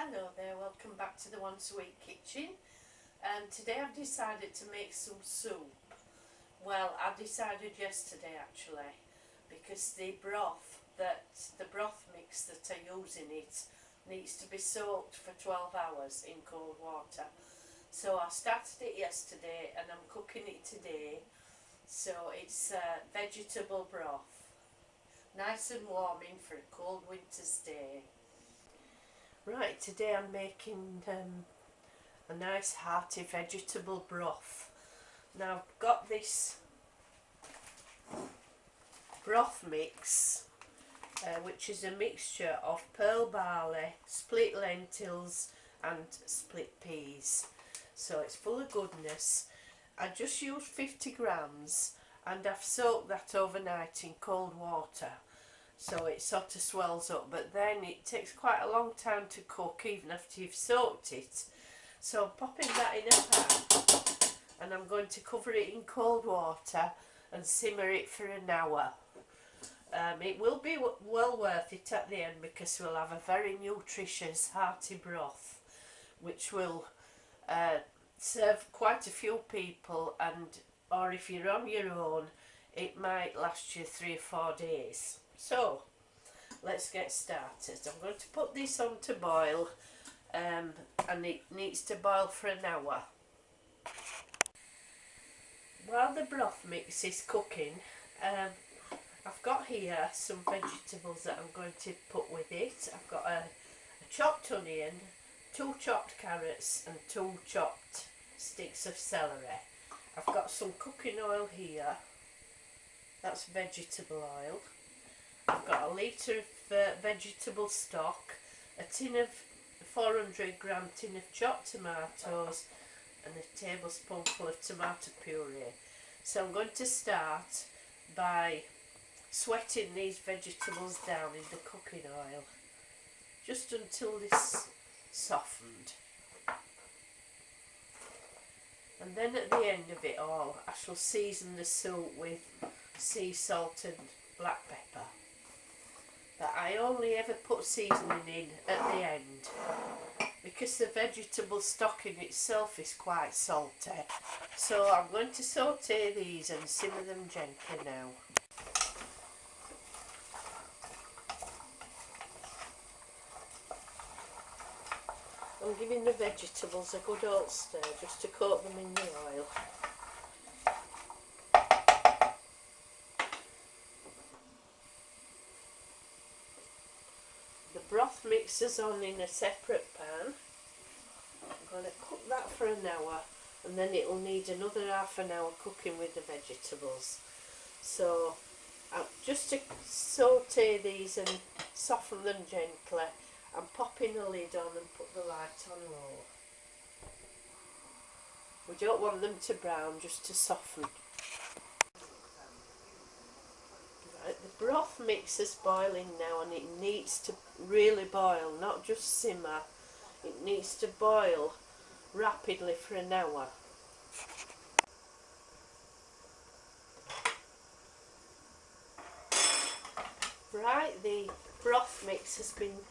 Hello there, welcome back to the Once a Week kitchen. Today I've decided to make some soup. Well, I decided yesterday actually, because the broth mix that I use in it needs to be soaked for 12 hours in cold water. So I started it yesterday and I'm cooking it today. So it's vegetable broth, nice and warming for a cold winter's day. Right, today I'm making a nice hearty vegetable broth. Now I've got this broth mix, which is a mixture of pearl barley, split lentils and split peas. So it's full of goodness. I just used 50 grams and I've soaked that overnight in cold water. So it sort of swells up, but then it takes quite a long time to cook even after you've soaked it. So I'm popping that in a pan and I'm going to cover it in cold water and simmer it for an hour. It will be well worth it at the end because we'll have a very nutritious hearty broth which will serve quite a few people, or if you're on your own it might last you 3 or 4 days. So let's get started. I'm going to put this on to boil and it needs to boil for an hour. While the broth mix is cooking, I've got here some vegetables that I'm going to put with it. I've got a chopped onion, 2 chopped carrots and 2 chopped sticks of celery. I've got some cooking oil here, that's vegetable oil. I've got a litre of vegetable stock, a tin of 400 gram tin of chopped tomatoes and a tablespoonful of tomato puree. So I'm going to start by sweating these vegetables down in the cooking oil just until this softened. And then at the end of it all I shall season the soup with sea salt and black pepper. But I only ever put seasoning in at the end because the vegetable stock in itself is quite salty. So I'm going to saute these and simmer them gently now. I'm giving the vegetables a good old stir just to coat them in the oil. The broth mixer's on in a separate pan. I'm going to cook that for an hour and then it'll need another half an hour cooking with the vegetables. So just to saute these and soften them gently, I'm popping the lid on and put the light on low. We don't want them to brown, just to soften. Right, the broth mix is boiling now and it needs to really boil, not just simmer. It needs to boil rapidly for an hour. Right, the broth mix has been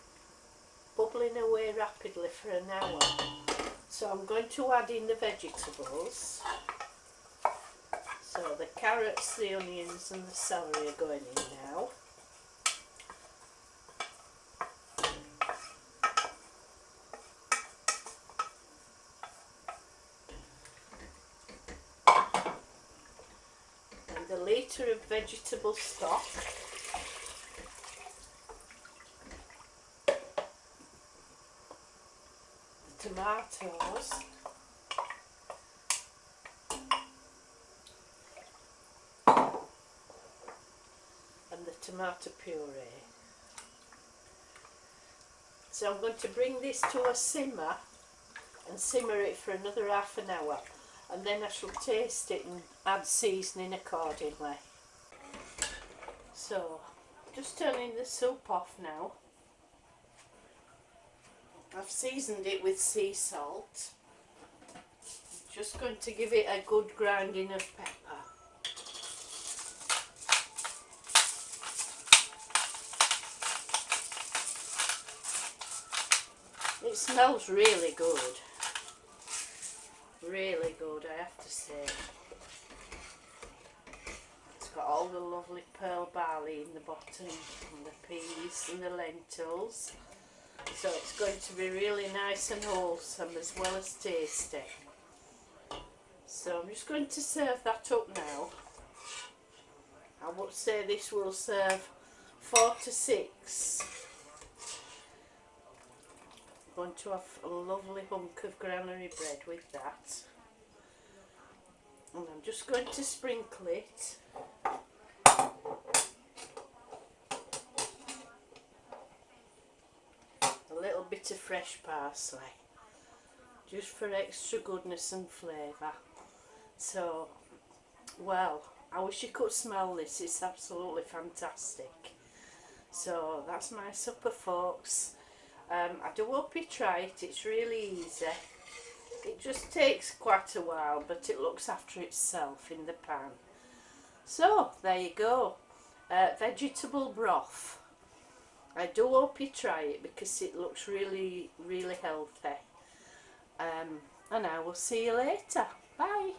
bubbling away rapidly for an hour. So I'm going to add in the vegetables. So the carrots, the onions and the celery are going in now. And the litre of vegetable stock. The tomatoes. And the tomato puree. So I'm going to bring this to a simmer and simmer it for another half an hour, and then I shall taste it and add seasoning accordingly. So just turning the soup off now. I've seasoned it with sea salt. Just going to give it a good grinding of pepper. It smells really good. Really good, I have to say. It's got all the lovely pearl barley in the bottom, and the peas and the lentils. So it's going to be really nice and wholesome as well as tasty. So I'm just going to serve that up now. I would say this will serve 4 to 6. I'm going to have a lovely hunk of granary bread with that. And I'm just going to sprinkle it a little bit of fresh parsley, just for extra goodness and flavour. So, well, I wish you could smell this, it's absolutely fantastic. So that's my supper, folks. I do hope you try it, it's really easy. It just takes quite a while, but it looks after itself in the pan. So there you go, vegetable broth. I do hope you try it because it looks really, really healthy. And I will see you later. Bye.